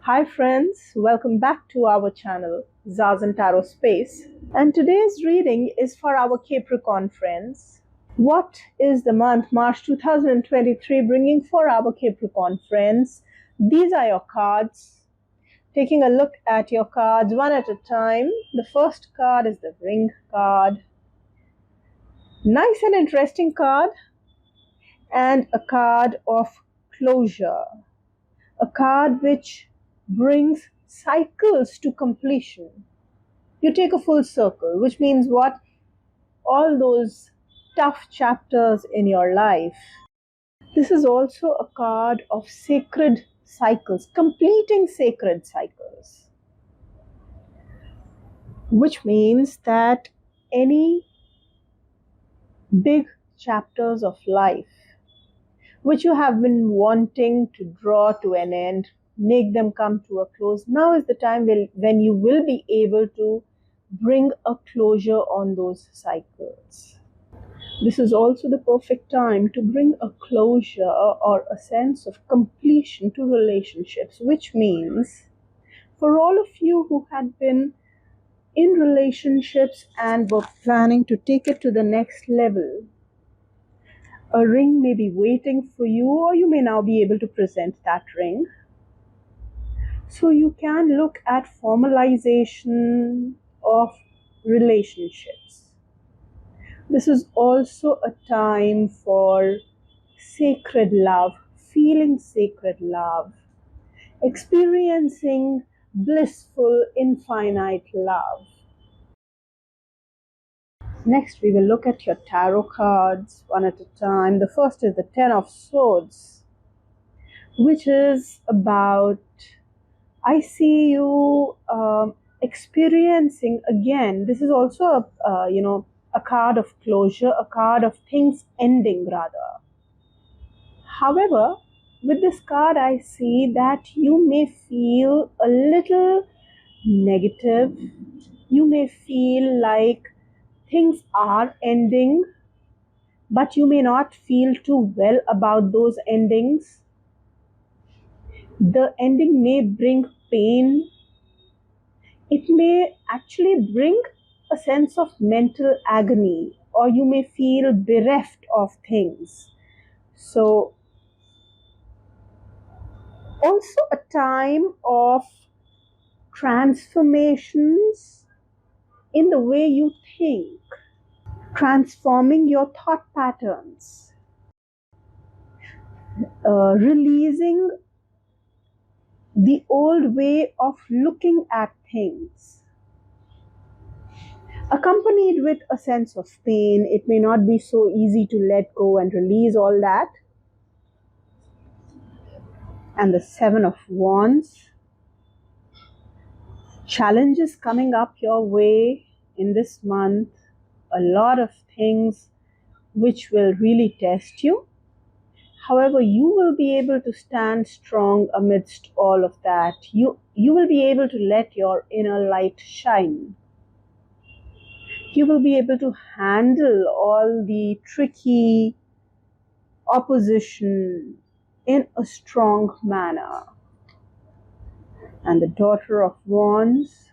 Hi friends, welcome back to our channel, Zaz and Tarot Space. And today's reading is for our Capricorn friends. What is the month March 2023 bringing for our Capricorn friends? These are your cards. Taking a look at your cards one at a time. The first card is the Ring card. Nice and interesting card. And a card of closure. A card which brings cycles to completion. You take a full circle, which means what? All those tough chapters in your life. This is also a card of sacred cycles, completing sacred cycles, which means that any big chapters of life which you have been wanting to draw to an end, make them come to a close. Now is the time when you will be able to bring a closure on those cycles. This is also the perfect time to bring a closure or a sense of completion to relationships, which means for all of you who had been in relationships and were planning to take it to the next level, a ring may be waiting for you, or you may now be able to present that ring. So you can look at formalization of relationships. This is also a time for sacred love, feeling sacred love, experiencing blissful, infinite love. Next, we will look at your tarot cards one at a time. The first is the Ten of Swords, which is about, I see you experiencing again. This is also a card of closure, a card of things ending rather. However, with this card, I see that you may feel a little negative. You may feel like things are ending, but you may not feel too well about those endings. The ending may bring pain. It may actually bring a sense of mental agony, or you may feel bereft of things. So, also a time of transformations in the way you think, transforming your thought patterns, releasing the old way of looking at things, accompanied with a sense of pain. It may not be so easy to let go and release all that. And the Seven of Wands, challenges coming up your way in this month, a lot of things which will really test you. However, you will be able to stand strong amidst all of that. You will be able to let your inner light shine. You will be able to handle all the tricky opposition in a strong manner. And the Daughter of Wands,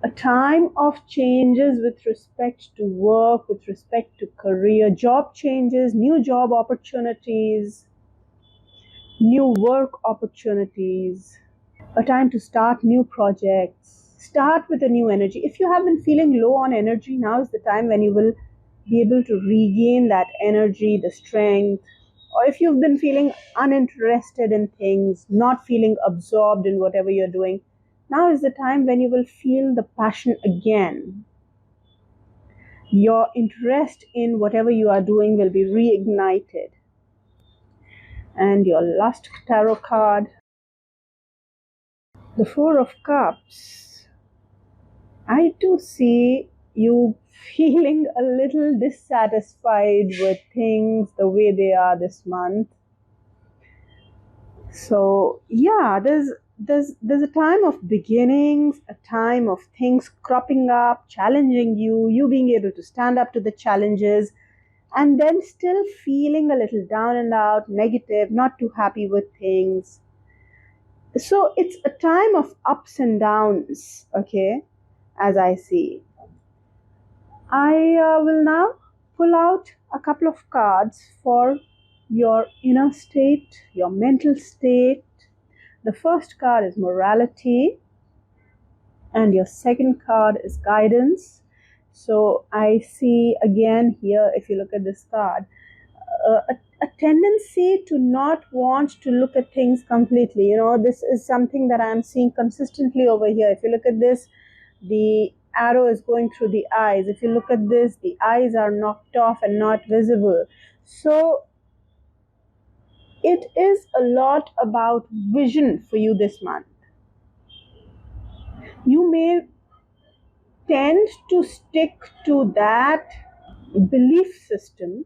a time of changes with respect to work, with respect to career, job changes, new job opportunities, new work opportunities, a time to start new projects, start with a new energy. If you have been feeling low on energy, now is the time when you will be able to regain that energy, the strength. Or if you've been feeling uninterested in things, not feeling absorbed in whatever you're doing, now is the time when you will feel the passion again. Your interest in whatever you are doing will be reignited. And your last tarot card, the Four of Cups. I do see you feeling a little dissatisfied with things the way they are this month. So yeah, there's a time of beginnings, a time of things cropping up, challenging you, you being able to stand up to the challenges, and then still feeling a little down and out, negative, not too happy with things. So it's a time of ups and downs, okay, as I see. I will now pull out a couple of cards for your inner state, your mental state. The first card is morality, and your second card is guidance. So I see again here, if you look at this card, a tendency to not want to look at things completely. You know, this is something that I'm seeing consistently over here. If you look at this, the arrow is going through the eyes. If you look at this, the eyes are knocked off and not visible. So it is a lot about vision for you this month. You may tend to stick to that belief system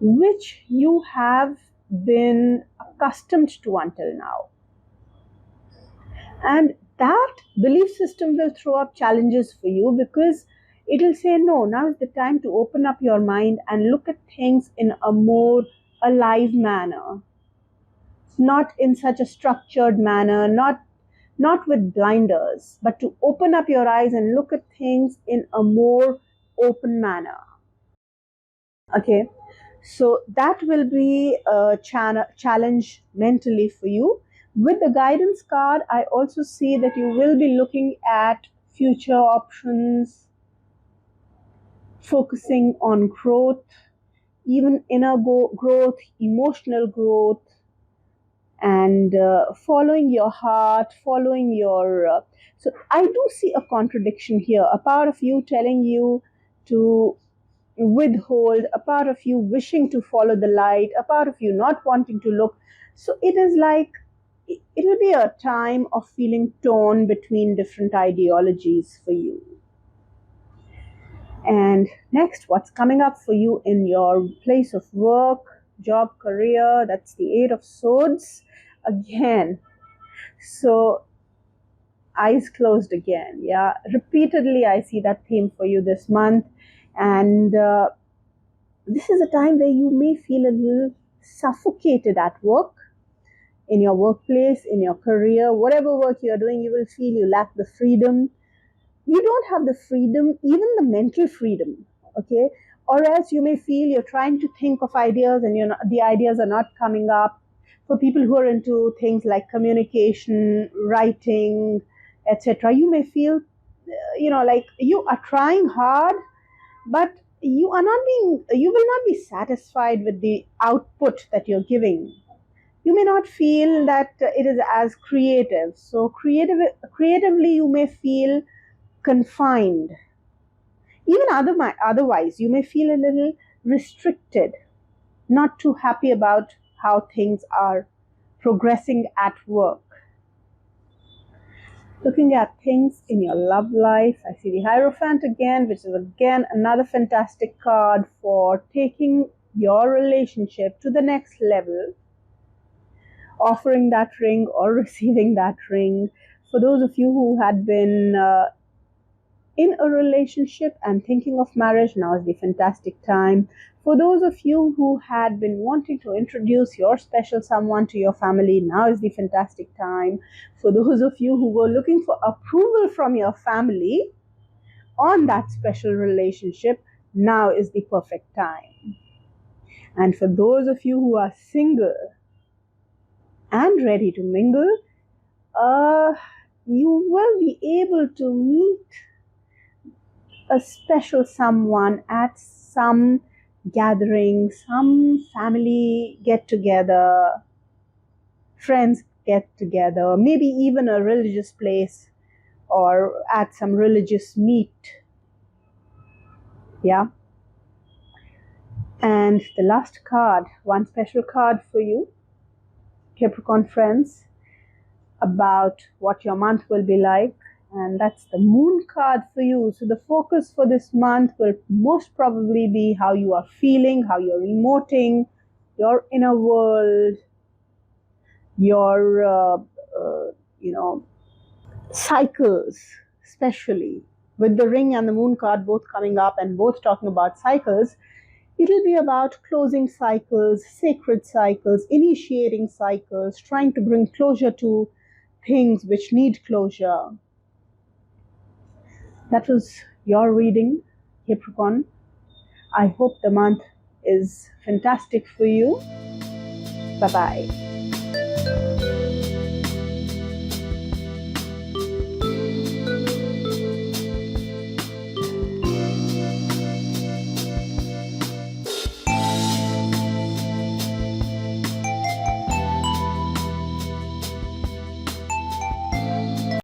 which you have been accustomed to until now. And that belief system will throw up challenges for you because it will say, no, now is the time to open up your mind and look at things in a more alive manner, not in such a structured manner, not with blinders, but to open up your eyes and look at things in a more open manner. Okay, so that will be a challenge mentally for you. With the guidance card, I also see that you will be looking at future options, focusing on growth, even inner growth, emotional growth, and following your heart, following your. So I do see a contradiction here. A part of you telling you to withhold, a part of you wishing to follow the light, a part of you not wanting to look. So it is like it will be a time of feeling torn between different ideologies for you. And next, what's coming up for you in your place of work, job, career? That's the Eight of Swords again. So eyes closed again. Yeah, repeatedly I see that theme for you this month. And this is a time where you may feel a little suffocated at work, in your workplace, in your career, whatever work you're doing. You will feel you lack the freedom. You don't have the freedom, even the mental freedom, okay? Or else you may feel you're trying to think of ideas and the ideas are not coming up. For people who are into things like communication, writing, etc., you may feel, like you are trying hard, but you will not be satisfied with the output that you're giving. You may not feel that it is as creative. So creatively you may feel confined. Even otherwise you may feel a little restricted, not too happy about how things are progressing at work. Looking at things in your love life, I see the Hierophant again, which is again another fantastic card for taking your relationship to the next level, offering that ring or receiving that ring. For those of you who had been in a relationship and thinking of marriage, now is the fantastic time. For those of you who had been wanting to introduce your special someone to your family, now is the fantastic time. For those of you who were looking for approval from your family on that special relationship, now is the perfect time. And for those of you who are single and ready to mingle, you will be able to meet a special someone at some gathering, some family get together, friends get together, maybe even a religious place or at some religious meet. Yeah. And the last card, one special card for you, Capricorn friends, about what your month will be like. And that's the Moon card for you. So the focus for this month will most probably be how you are feeling, how you're emoting, your inner world, your cycles, especially with the Ring and the Moon card both coming up and both talking about cycles. It'll be about closing cycles, sacred cycles, initiating cycles, trying to bring closure to things which need closure. That was your reading, Capricorn. I hope the month is fantastic for you. Bye bye.